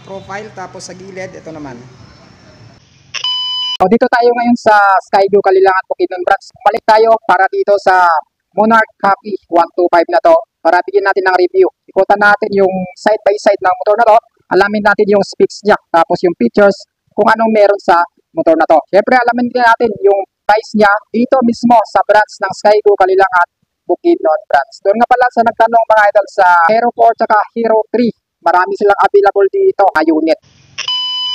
profile, tapos sa gilid, ito naman. So dito tayo ngayon sa Skyview Kalilangan Bukidnon Branch. Balik tayo para dito sa Monarch Copy 125 na to para bigyan natin ng review. Ikutan natin yung side by side ng motor na to. Alamin natin yung specs niya, tapos yung features, kung anong meron sa motor na to. Siyempre alamin din natin yung price niya dito mismo sa branch ng Skyview Kalilangan Bukidnon Branch. Doon nga pala sa nagtanong mga idol sa Hero 4 at Hero 3. Marami silang available dito na unit.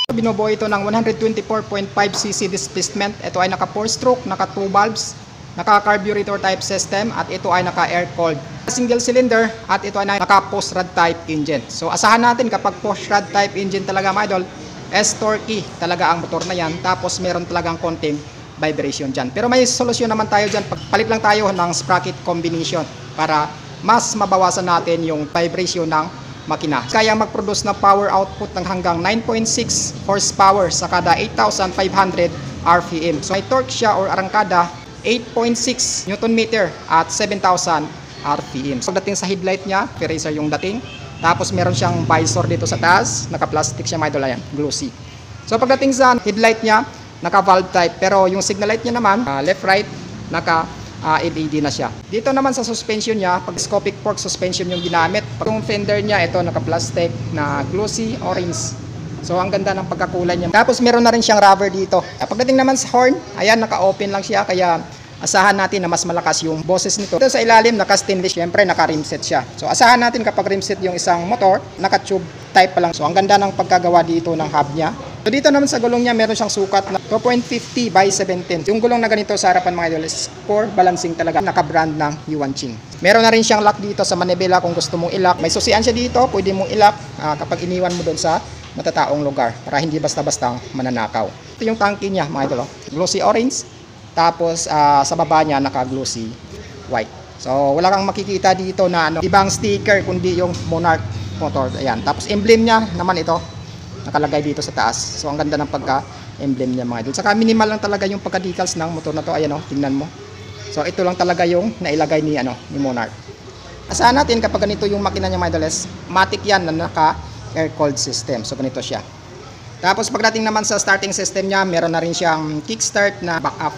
Binubuo ito ng 124.5cc displacement. Ito ay naka 4-stroke, naka 2 valves, naka carburetor type system, at ito ay naka air cooled. Single cylinder, at ito ay naka post rod type engine. So asahan natin kapag post rod type engine talaga mga idol, S-torque talaga ang motor na yan. Tapos meron talagang konting vibration dyan. Pero may solusyon naman tayo dyan. Pagpalit lang tayo ng sprocket combination para mas mabawasan natin yung vibration ng makina. Kaya mag-produce ng power output ng hanggang 9.6 horsepower sa kada 8,500 RPM. So may torque siya or arangkada 8.6 Newton meter at 7,000 RPM. So pagdating sa headlight niya, eraser yung dating. Tapos meron siyang visor dito sa taas, naka-plastic siya mga idol, ayan, glossy. So pagdating sa headlight niya, naka-valve type, pero yung signal light niya naman, left right, naka LED na siya. Dito naman sa suspension niya, pag scopic fork suspension yung ginamit. Pag yung fender niya, ito naka-plastic na glossy orange. So ang ganda ng pagkakulay niya. Tapos meron na rin siyang rubber dito. Pagdating naman sa horn, ayan, naka-open lang siya, kaya asahan natin na mas malakas yung boses nito. Dito sa ilalim, naka-stainless, syempre naka-rimset siya. So asahan natin kapag rimset yung isang motor, naka-tube type pa lang. So ang ganda ng pagkagawa dito ng hub niya. So dito naman sa gulong niya, meron siyang sukat na 2.50 by 17. Yung gulong na ganito sa harapan mga idol is for balancing talaga. Naka-brand ng Yuanqing. Meron na rin siyang lock dito sa manibela kung gusto mong i-lock. May susian siya dito, pwede mong i-lock kapag iniwan mo doon sa matataong lugar para hindi basta-bastang mananakaw. Ito yung tangke niya mga idol. Glossy orange. Tapos sa baba niya naka-glossy white. So wala kang makikita dito na ibang sticker kundi yung Monarch motor. Ayan. Tapos emblem niya naman ito. Nakalagay dito sa taas. So ang ganda ng pagka-emblem niya mga idol. Saka minimal lang talaga yung pagka-decals ng motor na to. Ayan tingnan mo. So ito lang talaga yung nailagay ni ni Monarch. Asahan natin kapag ganito yung makina niya mga idol, matic yan na naka air cooled system. So ganito siya. Tapos pagdating naman sa starting system niya, meron na rin siyang kickstart na backup.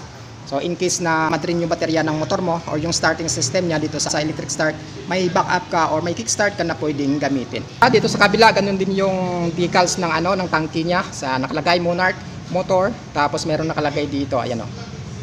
So in case na madrin yung baterya ng motor mo or yung starting system niya dito sa electric start, may backup ka or may kickstart ka na pwedeng gamitin. Dito sa kabila, ganun din yung decals ng ng tangke niya sa nakalagay Monarch motor, tapos meron nakalagay dito, ayan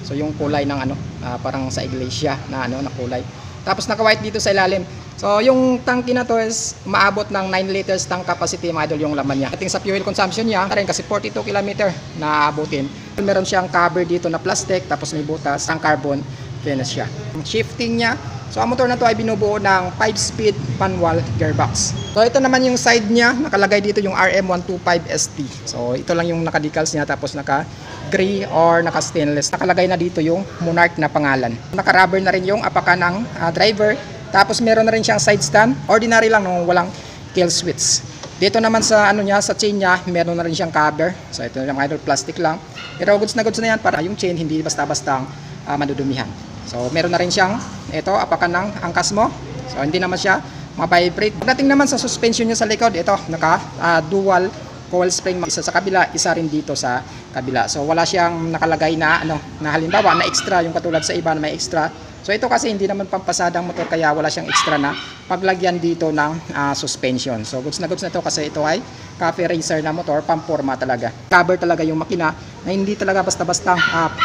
So yung kulay ng parang sa iglesia na na kulay. Tapos naka-white dito sa ilalim. So yung tangke na to is maabot ng 9 liters tank capacity mga idol yung laman niya. Ating sa fuel consumption niya, rin kasi 42 km na abutin. Meron siyang cover dito na plastic, tapos may butas, ang carbon finish siya. Yung shifting niya, so ang motor na to ay binubuo ng 5-speed manual gearbox. So ito naman yung side niya, nakalagay dito yung RM125ST. So ito lang yung naka-decals niya, tapos naka-gray or naka-stainless. Nakalagay na dito yung Monarch na pangalan. Naka-rubber na rin yung apaka ng driver. Tapos meron na rin siyang side stand, ordinary lang walang kill switch. Dito naman sa niya, sa chain niya, meron na rin siyang cover. So ito na mga idol, plastic lang. Pero goods na yan para yung chain hindi basta-basta madudumihan. So meron na rin siyang apakan ng angkas mo. So hindi naman siya ma-vibrate. Pagdating naman sa suspension niya sa likod, ito naka dual coil spring, isa sa kabila, isa rin dito sa kabila. So wala siyang nakalagay na na halimbawa na extra yung katulad sa iba na may extra. So ito kasi hindi naman pampasadang motor, kaya wala siyang extra na paglagyan dito ng suspension. So goods na to kasi ito ay cafe racer na motor, pamporma talaga. Cover talaga yung makina na hindi talaga basta-basta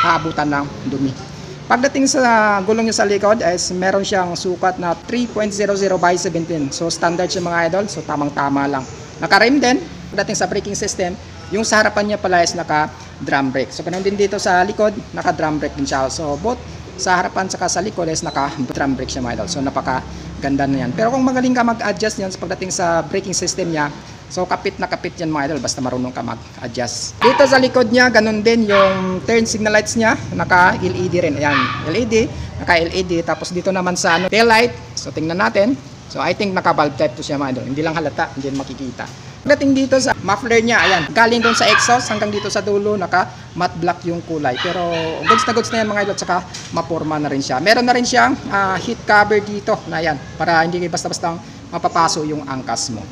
aabutan ng dumi. Pagdating sa gulong niya sa likod is meron siyang sukat na 3.00 by 17. So standard siya mga idol, so tamang-tama lang. Naka-rim din. Pagdating sa braking system, yung sa harapan niya pala is naka-drum brake. So ganun din dito sa likod, naka-drum brake din siya. So both sa harapan saka sa likod is naka-drum brake siya mga idol. So napaka-ganda na yan. Pero kung magaling ka mag-adjust yan pagdating sa braking system niya, so kapit na kapit yan mga idol, basta marunong ka mag-adjust. Dito sa likod niya, ganun din yung turn signal lights niya, naka-LED rin. Ayan, LED, naka-LED. Tapos dito naman sa tail light, so tingnan natin. So I think naka-valve type to siya mga idol. Hindi lang halata, hindi makikita. Pagdating dito sa muffler niya, ayan, galing doon sa exhaust hanggang dito sa dulo, naka-matte black yung kulay. Pero goods na yan mga idol, saka maporma na rin siya. Meron na rin siyang heat cover dito na yan, para hindi basta-bastang mapapaso yung angkas mo.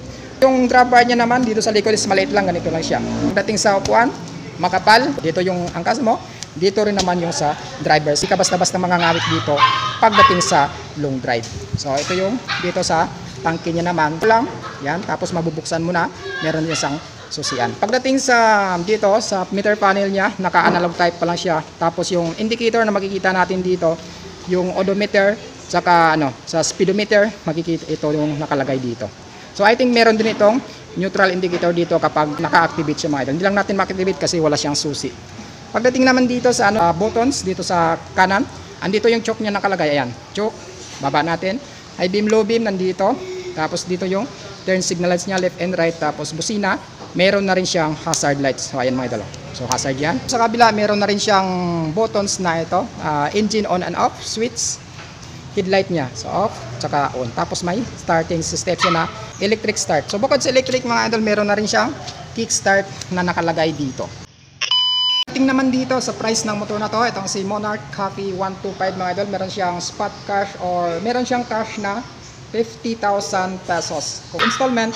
Yung grab bar niya naman dito sa likod is maliit lang, ganito lang siya. Pagdating sa upuan, makapal, dito yung angkas mo, dito rin naman yung sa driver. Hindi ka basta-basta mangangawit dito pagdating sa long drive. So ito yung dito sa tangke niya naman. Ito lang, yan, tapos mabubuksan mo na, meron din isang susian. Pagdating sa dito sa meter panel niya, naka-analog type pa lang siya. Tapos yung indicator na makikita natin dito, yung odometer, saka sa speedometer, makikita ito yung nakalagay dito. So I think meron din itong neutral indicator dito kapag naka-activate siya mga idol. Hindi lang natin ma-activate kasi wala siyang susi. Pagdating naman dito sa buttons, dito sa kanan, andito yung choke niya nakalagay. Ayan, choke, baba natin. High beam, low beam, nandito. Tapos dito yung turn signal lights niya, left and right. Tapos busina, meron na rin siyang hazard lights. So ayan mga idol. So hazard yan. Sa kabila, meron na rin siyang buttons na ito. Engine on and off, switch. Headlight niya, so off, tsaka on. Tapos may starting system siya na electric start. So bukod sa electric mga idol, meron na rin siyang kick start na nakalagay dito. Tingnan naman dito sa price ng motor na to, itong si Monarch Coffee 125 mga idol, meron siyang spot cash or meron siyang cash na 50,000 pesos. Kung installment,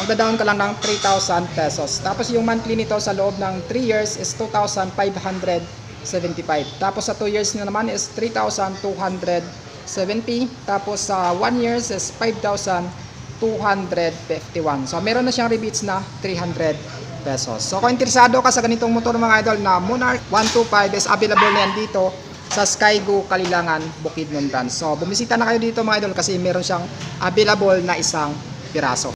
magda-down ka lang ng 3,000 pesos. Tapos yung monthly nito sa loob ng 3 years is 2,575. Tapos sa 2 years na naman is 3,270. Tapos sa 1 year is 5,251. So meron na siyang rebates na 300 pesos. So kung interesado ka sa ganitong motor mga idol na Monarch 125 is available na yan dito sa Skygo Kalilangan, Bukidnon branch. So bumisita na kayo dito mga idol kasi meron siyang available na isang piraso.